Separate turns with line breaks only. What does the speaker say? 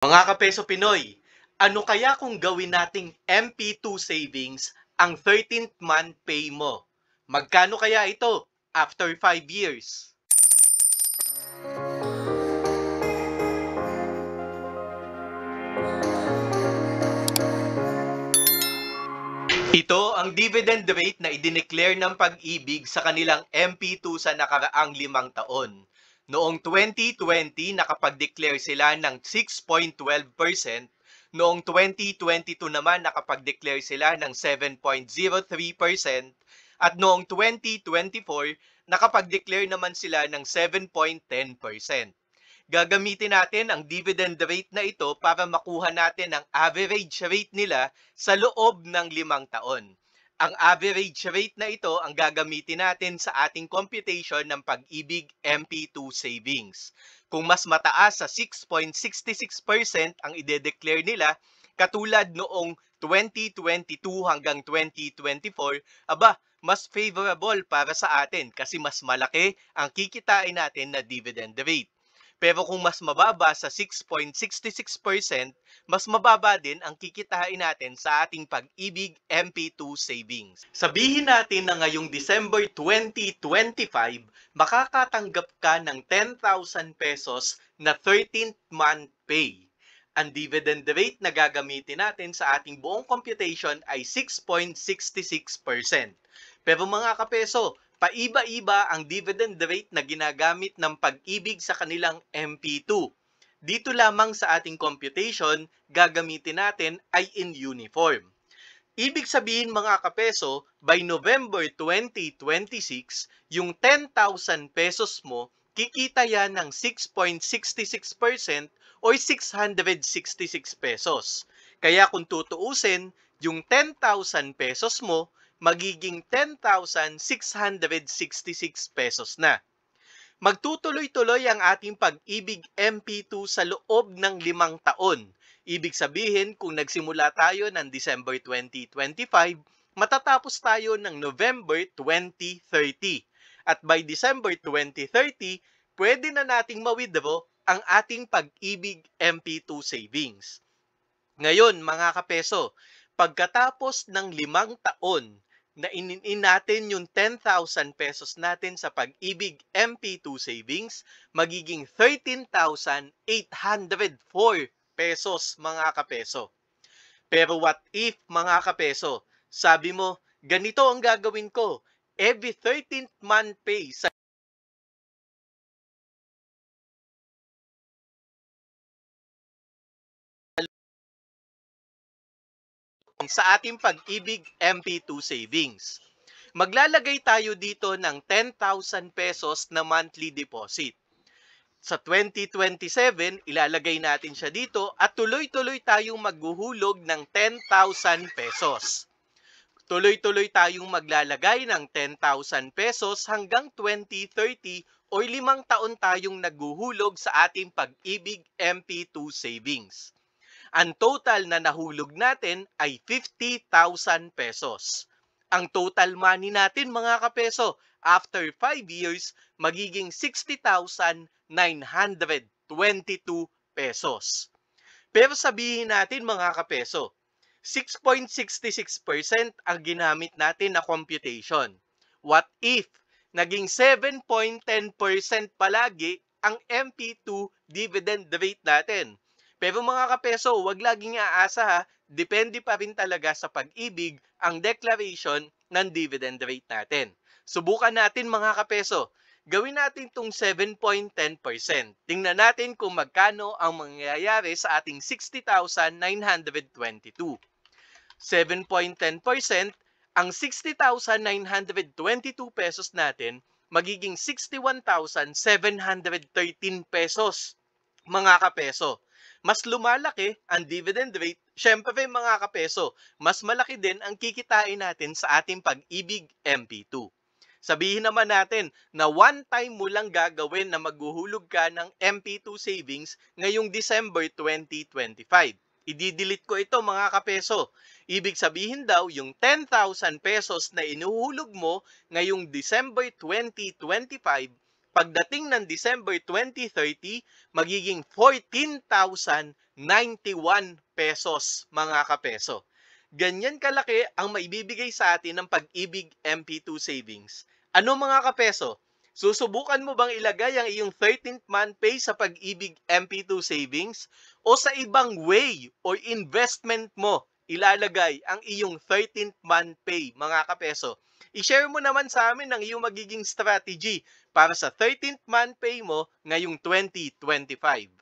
Mga kapeso Pinoy, ano kaya kung gawin nating MP2 savings ang 13th month pay mo? Magkano kaya ito after 5 years? Ito ang dividend rate na idineclare ng Pag-ibig sa kanilang MP2 sa nakaraang 5 taon. Noong 2020, nakapag-declare sila ng 6.12%. Noong 2022 naman, nakapag-declare sila ng 7.03%. At noong 2024, nakapag-declare naman sila ng 7.10%. Gagamitin natin ang dividend rate na ito para makuha natin ang average rate nila sa loob ng 5 taon. Ang average rate na ito ang gagamitin natin sa ating computation ng Pag-ibig MP2 savings. Kung mas mataas sa 6.66% ang ide-declare nila, katulad noong 2022 hanggang 2024, aba, mas favorable para sa atin kasi mas malaki ang kikitain natin na dividend rate. Pero kung mas mababa sa 6.66%, mas mababa din ang kikitain natin sa ating Pag-ibig MP2 savings. Sabihin natin na ngayong December 2025, makakatanggap ka ng 10,000 pesos na 13th month pay. Ang dividend rate na gagamitin natin sa ating buong computation ay 6.66%. Pero mga kapeso, paiba-iba ang dividend rate na ginagamit ng Pag-ibig sa kanilang MP2. Dito lamang sa ating computation, gagamitin natin ay in uniform. Ibig sabihin mga kapeso, by November 2026, yung 10,000 pesos mo, kikita yan ng 6.66% or 666 pesos. Kaya kung tutuusin, yung 10,000 pesos mo, magiging 10,666 pesos na. Magtutuloy-tuloy ang ating Pag-ibig MP2 sa loob ng 5 taon. Ibig sabihin, kung nagsimula tayo ng December 2025, matatapos tayo ng November 2030. At by December 2030, pwede na nating ma-withdraw ang ating Pag-ibig MP2 savings. Ngayon, mga kapeso, pagkatapos ng 5 taon na inin natin yung 10,000 pesos natin sa Pag-ibig MP2 savings, magiging 13,804 pesos mga kapeso. Pero what if mga kapeso, sabi mo, ganito ang gagawin ko, every 13th month pay sa ating Pag-ibig MP2 savings. Maglalagay tayo dito ng 10,000 pesos na monthly deposit. Sa 2027, ilalagay natin siya dito at tuloy-tuloy tayong maghuhulog ng 10,000 pesos. Tuloy-tuloy tayong maglalagay ng 10,000 pesos hanggang 2030 o 5 taon tayong naghuhulog sa ating Pag-ibig MP2 savings. Ang total na nahulog natin ay 50,000 pesos. Ang total money natin mga kapeso after 5 years magiging 60,922 pesos. Pero sabihin natin mga kapeso, 6.66% ang ginamit natin na computation. What if naging 7.10% palagi ang MP2 dividend rate natin? Pero mga kapeso, wag laging aasa ha, depende pa rin talaga sa Pag-ibig ang declaration ng dividend rate natin. Subukan natin mga kapeso, gawin natin itong 7.10%. Tingnan natin kung magkano ang mangyayari sa ating 60,922. 7.10%, ang 60,922 pesos natin magiging 61,713 pesos mga kapeso. Mas lumalaki ang dividend rate, syempre mga kapeso, mas malaki din ang kikitain natin sa ating Pag-ibig MP2. Sabihin naman natin na one time mo lang gagawin na maghuhulog ka ng MP2 savings ngayong December 2025. I-delete ko ito mga kapeso. Ibig sabihin daw yung 10,000 pesos na inuhulog mo ngayong December 2025, Pagdating ng December 2030, magiging 14,091 pesos mga kapeso. Ganyan kalaki ang maibibigay sa atin ng Pag-ibig MP2 Savings. Ano mga kapeso? Susubukan mo bang ilagay ang iyong 13th month pay sa Pag-ibig MP2 Savings? O sa ibang way or investment mo ilalagay ang iyong 13th month pay mga kapeso? I-share mo naman sa amin ang iyong magiging strategy para sa 13th month pay mo ngayong 2025.